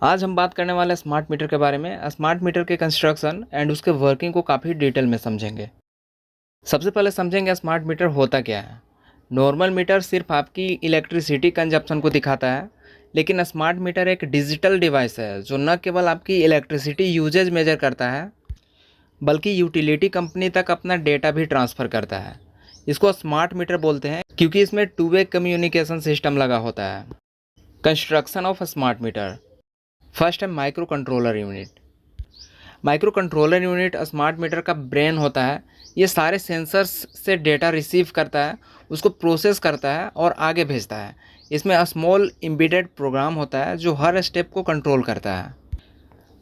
आज हम बात करने वाले हैं स्मार्ट मीटर के बारे में। स्मार्ट मीटर के कंस्ट्रक्शन एंड उसके वर्किंग को काफ़ी डिटेल में समझेंगे। सबसे पहले समझेंगे स्मार्ट मीटर होता क्या है। नॉर्मल मीटर सिर्फ आपकी इलेक्ट्रिसिटी कंजप्शन को दिखाता है, लेकिन स्मार्ट मीटर एक डिजिटल डिवाइस है जो न केवल आपकी इलेक्ट्रिसिटी यूजेज मेजर करता है, बल्कि यूटिलिटी कंपनी तक अपना डेटा भी ट्रांसफ़र करता है। इसको स्मार्ट मीटर बोलते हैं क्योंकि इसमें टू वे कम्युनिकेशन सिस्टम लगा होता है। Construction of smart meter. First है micro controller unit. Micro controller unit smart meter का ब्रेन होता है। ये सारे सेंसर्स से डेटा रिसीव करता है, उसको प्रोसेस करता है और आगे भेजता है। इसमें स्मॉल एम्बेडेड प्रोग्राम होता है जो हर स्टेप को कंट्रोल करता है,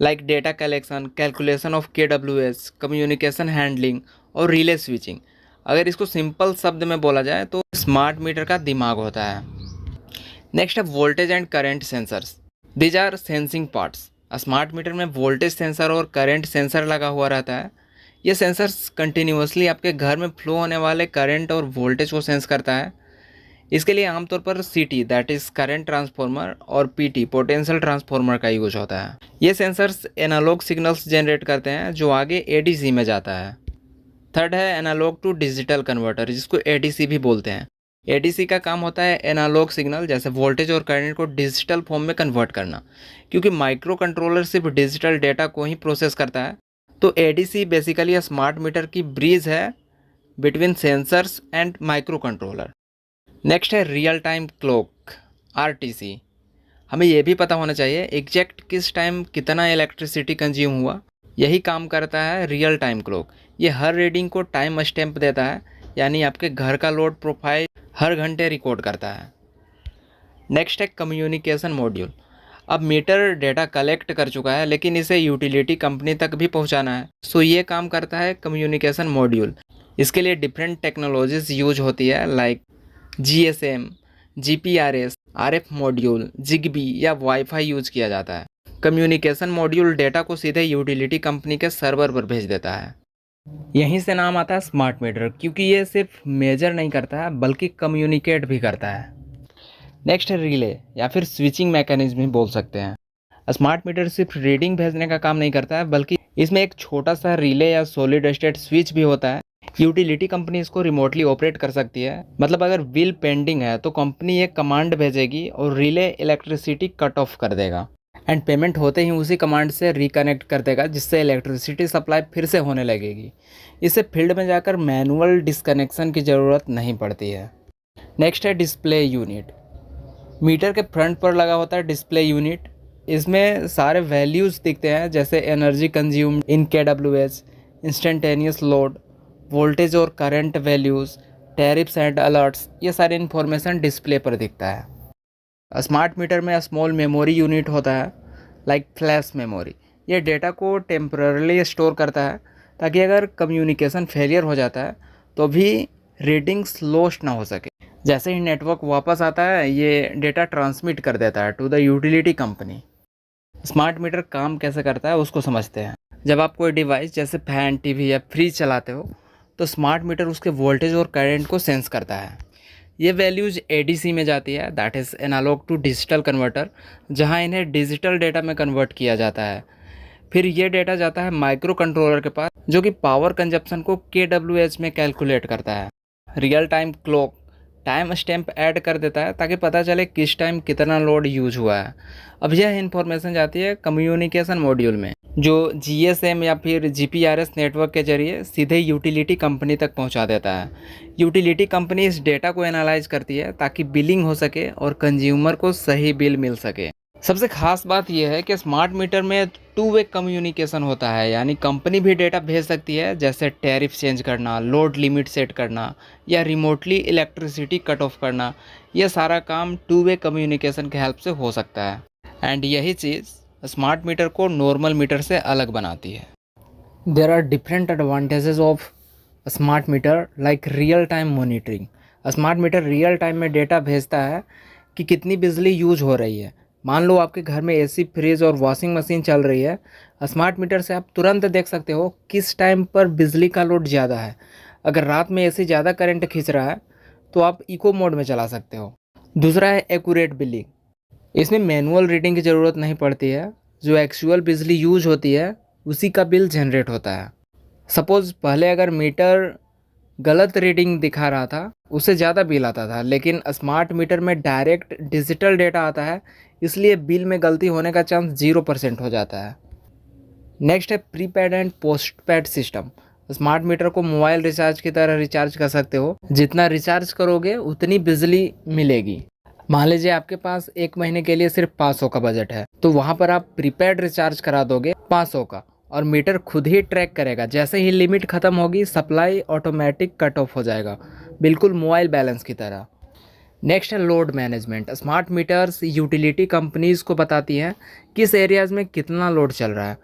like data collection, calculation of KWS, communication handling और रिले स्विचिंग। अगर इसको सिंपल शब्द में बोला जाए तो स्मार्ट मीटर का दिमाग होता है। नेक्स्ट है voltage and current sensors. These are sensing parts. Smart meter में वोल्टेज सेंसर और करंट सेंसर लगा हुआ रहता है। ये सेंसर्स कंटिन्यूसली आपके घर में फ्लो होने वाले करंट और वोल्टेज को सेंस करता है। इसके लिए आमतौर पर CT that is current transformer और PT पोटेंशियल ट्रांसफार्मर का यूज होता है। ये सेंसर्स एनालॉग सिग्नल्स जनरेट करते हैं जो आगे ADC में जाता है। थर्ड है एनालॉग टू डिजिटल कन्वर्टर, जिसको ADC भी बोलते हैं। ADC का काम होता है एनालॉग सिग्नल जैसे वोल्टेज और करंट को डिजिटल फॉर्म में कन्वर्ट करना। क्योंकि माइक्रो कंट्रोलर सिर्फ डिजिटल डेटा को ही प्रोसेस करता है, तो ADC बेसिकली स्मार्ट मीटर की ब्रिज है between sensors and micro controller. Next है रियल टाइम क्लॉक, RTC। हमें यह भी पता होना चाहिए एग्जैक्ट किस टाइम कितना इलेक्ट्रिसिटी कंज्यूम हुआ। यही काम करता है रियल टाइम क्लॉक। ये हर रीडिंग को टाइम स्टैम्प देता है, यानी आपके घर का लोड प्रोफाइल हर घंटे रिकॉर्ड करता है। नेक्स्ट है कम्युनिकेशन मॉड्यूल। अब मीटर डेटा कलेक्ट कर चुका है, लेकिन इसे यूटिलिटी कंपनी तक भी पहुंचाना है, सो ये काम करता है कम्युनिकेशन मॉड्यूल। इसके लिए डिफरेंट टेक्नोलॉजीज यूज होती है, like GSM, GPRS, RF module, ZigBee या वाईफाई यूज किया जाता है। कम्युनिकेशन मॉड्यूल डेटा को सीधे यूटिलिटी कंपनी के सर्वर पर भेज देता है। यहीं से नाम आता है स्मार्ट मीटर, क्योंकि ये सिर्फ मेजर नहीं करता है बल्कि कम्युनिकेट भी करता है। नेक्स्ट है रिले या फिर स्विचिंग मैकेनिज्म भी बोल सकते हैं। स्मार्ट मीटर सिर्फ रीडिंग भेजने का काम नहीं करता है, बल्कि इसमें एक छोटा सा रिले या सॉलिड स्टेट स्विच भी होता है। यूटिलिटी कंपनी इसको रिमोटली ऑपरेट कर सकती है। मतलब अगर बिल पेंडिंग है तो कंपनी एक कमांड भेजेगी और रिले इलेक्ट्रिसिटी कट ऑफ कर देगा एंड पेमेंट होते ही उसी कमांड से रिकनेक्ट कर देगा, जिससे इलेक्ट्रिसिटी सप्लाई फिर से होने लगेगी। इससे फील्ड में जाकर मैनुअल डिस्कनेक्शन की ज़रूरत नहीं पड़ती है। नेक्स्ट है डिस्प्ले यूनिट। मीटर के फ्रंट पर लगा होता है डिस्प्ले यूनिट। इसमें सारे वैल्यूज़ दिखते हैं, जैसे energy consume in KWH, instantaneous load, voltage और current values, tariffs and alerts. ये सारी इन्फॉर्मेशन डिस्प्ले पर दिखता है। स्मार्ट मीटर में स्मॉल मेमोरी यूनिट होता है, लाइक फ्लैश मेमोरी। ये डेटा को टेम्पररीली स्टोर करता है, ताकि अगर कम्युनिकेशन फेलियर हो जाता है तो भी रीडिंग्स लॉस्ट ना हो सके। जैसे ही नेटवर्क वापस आता है, ये डेटा ट्रांसमिट कर देता है to the utility company. Smart meter काम कैसे करता है उसको समझते हैं। जब आप कोई डिवाइस जैसे फैन, TV या फ्रिज चलाते हो, तो स्मार्ट मीटर उसके वोल्टेज और करंट को सेंस करता है। ये वैल्यूज़ ADC में जाती है, that is analog to digital converter, जहाँ इन्हें डिजिटल डेटा में कन्वर्ट किया जाता है। फिर ये डेटा जाता है माइक्रो कंट्रोलर के पास, जो कि पावर कंजप्शन को KWH में कैलकुलेट करता है। Real time clock time stamp add कर देता है, ताकि पता चले किस टाइम कितना लोड यूज हुआ है। अब यह इन्फॉर्मेशन जाती है कम्युनिकेशन मॉड्यूल में, जो GSM या फिर GPRS नेटवर्क के जरिए सीधे यूटिलिटी कंपनी तक पहुंचा देता है। यूटिलिटी कंपनी इस डेटा को एनालाइज करती है ताकि बिलिंग हो सके और कंज्यूमर को सही बिल मिल सके। सबसे खास बात यह है कि स्मार्ट मीटर में टू वे कम्युनिकेशन होता है, यानी कंपनी भी डेटा भेज सकती है, जैसे टैरिफ चेंज करना, लोड लिमिट सेट करना या रिमोटली इलेक्ट्रिसिटी कट ऑफ करना। यह सारा काम टू वे कम्युनिकेशन के हेल्प से हो सकता है, एंड यही चीज़ स्मार्ट मीटर को नॉर्मल मीटर से अलग बनाती है। There are different advantages of smart meter, like real time monitoring. Smart meter real time में डेटा भेजता है कि कितनी बिजली यूज हो रही है। मान लो आपके घर में AC, फ्रिज और वॉशिंग मशीन चल रही है। स्मार्ट मीटर से आप तुरंत देख सकते हो किस टाइम पर बिजली का लोड ज़्यादा है। अगर रात में AC ज़्यादा करंट खींच रहा है तो आप इको मोड में चला सकते हो। दूसरा है एक्यूरेट बिलिंग। इसमें मैनुअल रीडिंग की ज़रूरत नहीं पड़ती है, जो एक्चुअल बिजली यूज होती है उसी का बिल जनरेट होता है। सपोज़ पहले अगर मीटर गलत रीडिंग दिखा रहा था, उससे ज़्यादा बिल आता था, लेकिन स्मार्ट मीटर में डायरेक्ट डिजिटल डेटा आता है, इसलिए बिल में गलती होने का चांस 0% हो जाता है। नेक्स्ट है prepaid and postpaid system. Smart meter को मोबाइल रिचार्ज की तरह रिचार्ज कर सकते हो, जितना रिचार्ज करोगे उतनी बिजली मिलेगी। मान लीजिए आपके पास 1 महीने के लिए सिर्फ 500 का बजट है, तो वहाँ पर आप प्रीपेड रिचार्ज करा दोगे 500 का, और मीटर खुद ही ट्रैक करेगा। जैसे ही लिमिट ख़त्म होगी, सप्लाई ऑटोमेटिक कट ऑफ हो जाएगा, बिल्कुल मोबाइल बैलेंस की तरह। नेक्स्ट है load management. Smart meters utility companies को बताती हैं किस एरियाज़ में कितना लोड चल रहा है,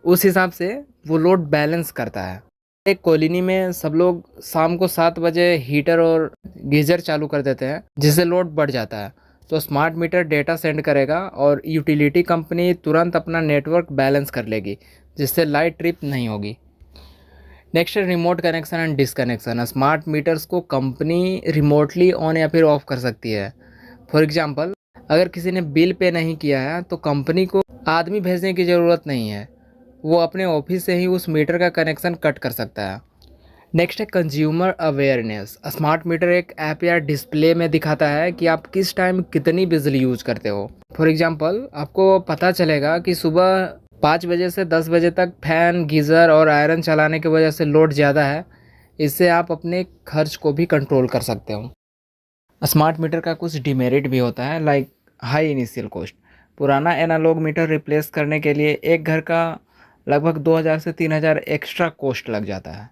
उस हिसाब से वो लोड बैलेंस करता है। एक कॉलोनी में सब लोग शाम को 7 बजे हीटर और गीज़र चालू कर देते हैं, जिससे लोड बढ़ जाता है। तो स्मार्ट मीटर डेटा सेंड करेगा और यूटिलिटी कंपनी तुरंत अपना नेटवर्क बैलेंस कर लेगी, जिससे लाइट ट्रिप नहीं होगी। नेक्स्ट है remote connection and disconnection. Smart meters को कंपनी रिमोटली ऑन या फिर ऑफ कर सकती है। फॉर एग्जांपल, अगर किसी ने बिल पे नहीं किया है तो कंपनी को आदमी भेजने की ज़रूरत नहीं है, वो अपने ऑफिस से ही उस मीटर का कनेक्शन कट कर सकता है। नेक्स्ट है कंज्यूमर अवेयरनेस। स्मार्ट मीटर एक ऐप या डिस्प्ले में दिखाता है कि आप किस टाइम कितनी बिजली यूज करते हो। फॉर एग्जांपल, आपको पता चलेगा कि सुबह 5 बजे से 10 बजे तक फैन, गीज़र और आयरन चलाने की वजह से लोड ज़्यादा है। इससे आप अपने खर्च को भी कंट्रोल कर सकते हो। स्मार्ट मीटर का कुछ डिमेरिट भी होता है, लाइक हाई इनिशियल कॉस्ट। पुराना एनालॉग मीटर रिप्लेस करने के लिए एक घर का लगभग 2000 से 3000 एक्स्ट्रा कॉस्ट लग जाता है।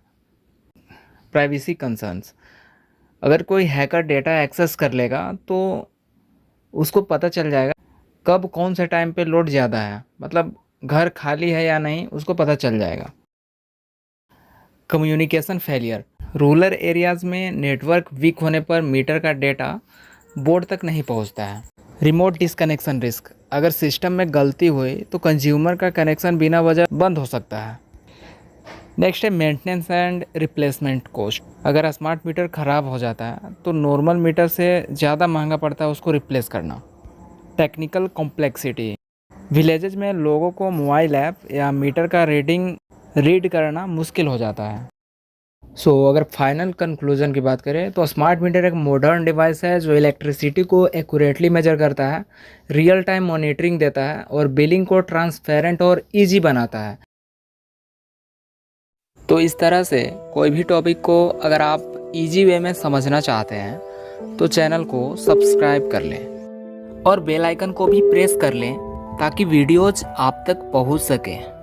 Privacy concerns. अगर कोई हैकर डेटा एक्सेस कर लेगा तो उसको पता चल जाएगा कब कौन से टाइम पे लोड ज़्यादा है, मतलब घर खाली है या नहीं, उसको पता चल जाएगा। Communication failure. रूरल एरियाज़ में नेटवर्क वीक होने पर मीटर का डेटा बोर्ड तक नहीं पहुंचता है। Remote disconnection risk. अगर सिस्टम में गलती हुई तो कंज्यूमर का कनेक्शन बिना वजह बंद हो सकता है। नेक्स्ट है मेंटेनेंस एंड रिप्लेसमेंट कॉस्ट। अगर स्मार्ट मीटर ख़राब हो जाता है तो नॉर्मल मीटर से ज़्यादा महंगा पड़ता है उसको रिप्लेस करना। Technical complexity. विलेजेज में लोगों को मोबाइल ऐप या मीटर का रीड करना मुश्किल हो जाता है। अगर फाइनल कंक्लूजन की बात करें तो स्मार्ट मीटर एक मॉडर्न डिवाइस है जो इलेक्ट्रिसिटी को एक्यूरेटली मेजर करता है, रियल टाइम मॉनिटरिंग देता है और बिलिंग को ट्रांसपेरेंट और ईजी बनाता है। तो इस तरह से कोई भी टॉपिक को अगर आप इजी वे में समझना चाहते हैं तो चैनल को सब्सक्राइब कर लें और बेल आइकन को भी प्रेस कर लें ताकि वीडियोज आप तक पहुंच सकें।